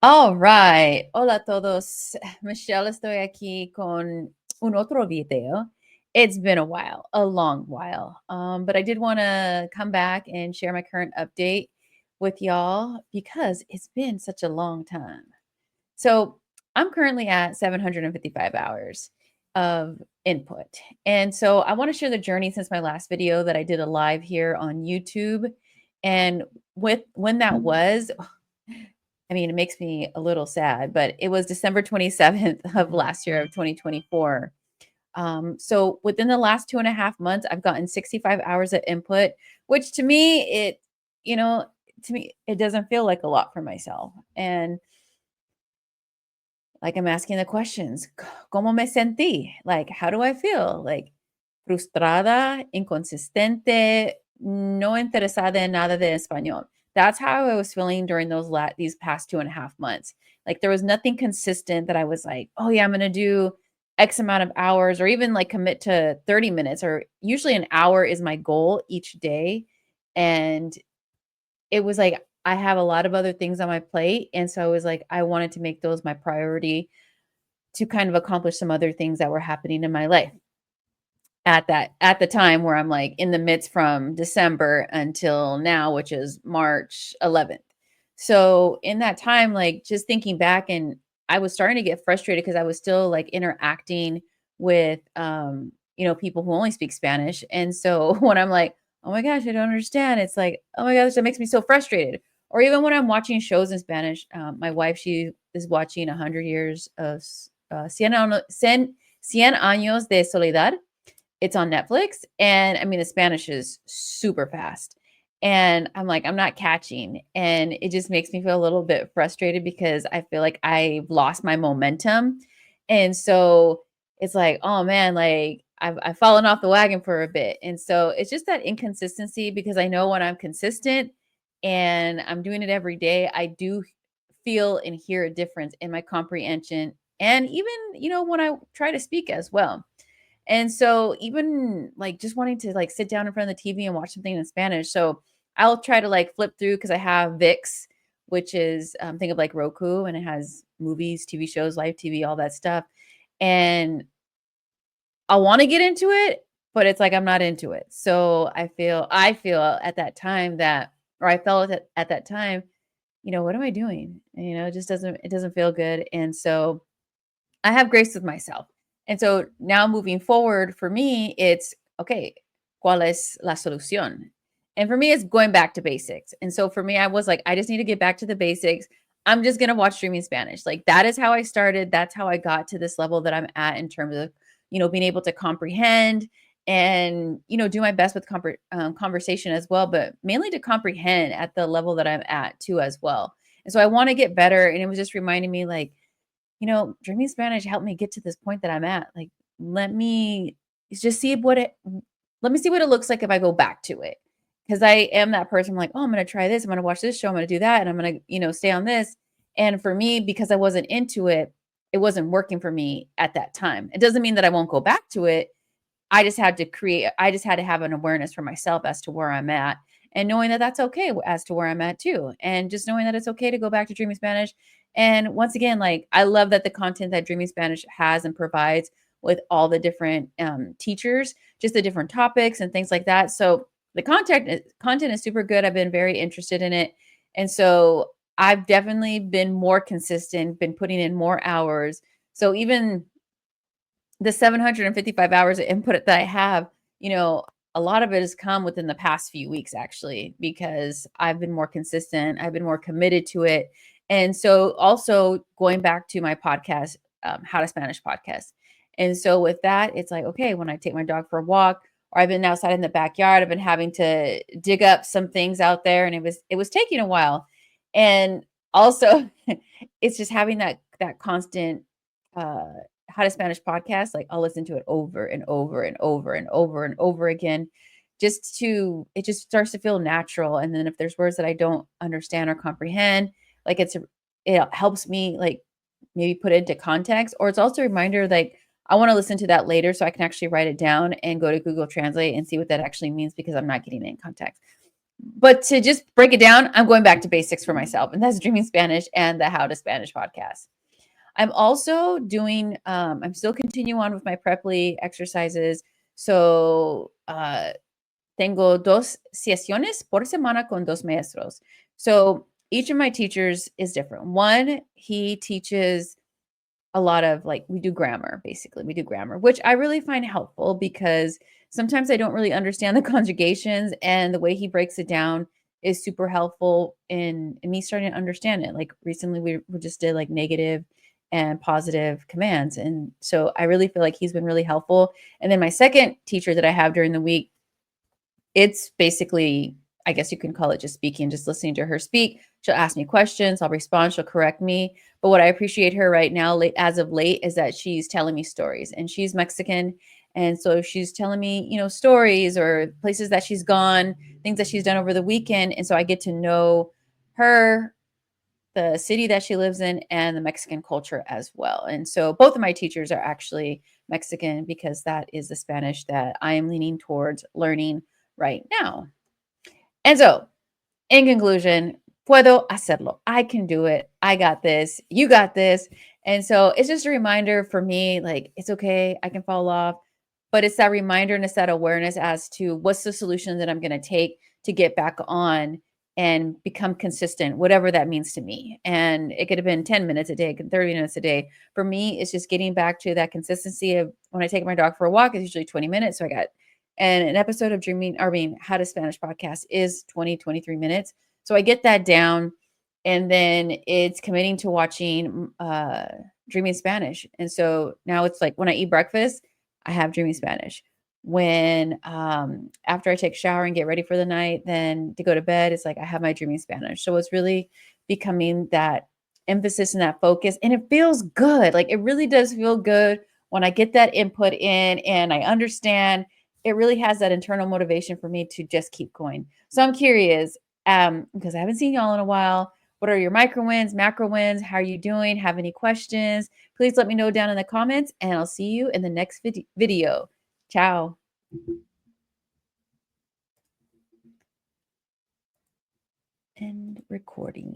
All right. Hola a todos. Michelle, estoy aquí con un otro video. It's been a while, a long while. But I did want to come back and share my current update with y'all because it's been such a long time. So I'm currently at 755 hours of input. And so I want to share the journey since my last video that I did a live here on YouTube. And with when that was, I mean, it makes me a little sad, but it was December 27th of last year of 2024. So within the last 2.5 months, I've gotten 65 hours of input, which to me, you know, to me, it doesn't feel like a lot for myself. And like I'm asking the questions, ¿cómo me sentí? Like, how do I feel? Like, frustrada, inconsistente, no interesada en nada de español. That's how I was feeling during these past 2.5 months. Like there was nothing consistent that I was like, oh yeah, I'm gonna do X amount of hours, or even like commit to 30 minutes, or usually an hour is my goal each day. And it was like I have a lot of other things on my plate. And so I was like, I wanted to make those my priority to kind of accomplish some other things that were happening in my life at the time where I'm like in the midst from December until now, which is March 11th. So in that time, like just thinking back, and I was starting to get frustrated because I was still like interacting with people who only speak Spanish. And so when I'm like, oh my gosh, I don't understand, it's like, oh my gosh, that makes me so frustrated. Or even when I'm watching shows in Spanish, my wife, she is watching 100 years of Cien años de soledad. It's on Netflix, and I mean, the Spanish is super fast, and I'm like, I'm not catching, and it just makes me feel a little bit frustrated because I feel like I've lost my momentum, and so it's like, oh man, like I've fallen off the wagon for a bit, and so it's just that inconsistency because I know when I'm consistent and I'm doing it every day, I do feel and hear a difference in my comprehension, and even when I try to speak as well. And so even like just wanting to like sit down in front of the TV and watch something in Spanish. So I'll try to like flip through because I have VIX, which is think of like Roku, and it has movies, TV shows, live TV, all that stuff. And I want to get into it, but it's like I'm not into it. So I feel at that time that, or I felt at that time, what am I doing? It doesn't feel good. And so I have grace with myself. And so now moving forward for me, it's okay, ¿cuál es la solución? And for me, it's going back to basics. And so for me, I was like, I just need to get back to the basics. I'm just going to watch streaming Spanish. Like that is how I started. That's how I got to this level that I'm at in terms of, being able to comprehend and, do my best with conversation as well, but mainly to comprehend at the level that I'm at too, as well. And so I want to get better. And it was just reminding me like, dreaming Spanish helped me get to this point that I'm at. Like, let me just see what it let me see what it looks like if I go back to it. Because I am that person. I'm like, oh, I'm gonna try this. I'm gonna watch this show. I'm gonna do that, and I'm gonna, stay on this. And for me, because I wasn't into it, it wasn't working for me at that time. It doesn't mean that I won't go back to it. I just had to have an awareness for myself as to where I'm at, and knowing that that's okay as to where I'm at too. And just knowing that it's okay to go back to Dreaming Spanish. And once again, like I love that the content that Dreaming Spanish has and provides with all the different teachers, just the different topics and things like that. So the content is super good. I've been very interested in it. And so I've definitely been more consistent, been putting in more hours. So even the 755 hours of input that I have, a lot of it has come within the past few weeks actually, because I've been more consistent, I've been more committed to it. And so also going back to my podcast, How to Spanish podcast. And so with that, it's like, okay, when I take my dog for a walk, or I've been outside in the backyard, I've been having to dig up some things out there, and it was taking a while. And also it's just having that constant uh how to Spanish podcast, like I'll listen to it over and over and over and over and over again, it just starts to feel natural. And then if there's words that I don't understand or comprehend, like it helps me like maybe put it into context, or it's also a reminder like I want to listen to that later so I can actually write it down and go to Google Translate and see what that actually means because I'm not getting it in context. But to just break it down, I'm going back to basics for myself, and that's Dreaming Spanish and the How to Spanish podcast. I'm also doing, I'm still continuing on with my Preply exercises. So, tengo dos sesiones por semana con dos maestros. So each of my teachers is different. One, he teaches a lot of like, we do grammar, basically. We do grammar, which I really find helpful because sometimes I don't really understand the conjugations, and the way he breaks it down is super helpful in me starting to understand it. Like recently, we just did like negative and positive commands. And so I really feel like he's been really helpful. And then my second teacher that I have during the week, it's basically, I guess you can call it just speaking, just listening to her speak. She'll ask me questions, I'll respond, she'll correct me. But what I appreciate her right now, as of late, is that she's telling me stories, and she's Mexican. And so she's telling me, stories or places that she's gone, things that she's done over the weekend. And so I get to know her, the city that she lives in, and the Mexican culture as well. And so both of my teachers are actually Mexican because that is the Spanish that I am leaning towards learning right now. And so, in conclusion, puedo hacerlo. I can do it. I got this. You got this. And so it's just a reminder for me, like, it's okay. I can fall off. But it's that reminder and it's that awareness as to what's the solution that I'm going to take to get back on and become consistent, whatever that means to me. And it could have been 10 minutes a day, 30 minutes a day. For me, it's just getting back to that consistency of when I take my dog for a walk, it's usually 20 minutes. So I got, and an episode of How to Spanish podcast is 20, 23 minutes. So I get that down, and then it's committing to watching Dreaming Spanish. And so now it's like when I eat breakfast, I have Dreaming Spanish. When after I take a shower and get ready for the night, then to go to bed, it's like I have my Dreaming Spanish. So it's really becoming that emphasis and that focus, and it feels good. Like it really does feel good when I get that input in and I understand. It really has that internal motivation for me to just keep going. So I'm curious, because I haven't seen y'all in a while. What are your micro wins, macro wins? How are you doing? Have any questions? Please let me know down in the comments, and I'll see you in the next video. Ciao. End recording.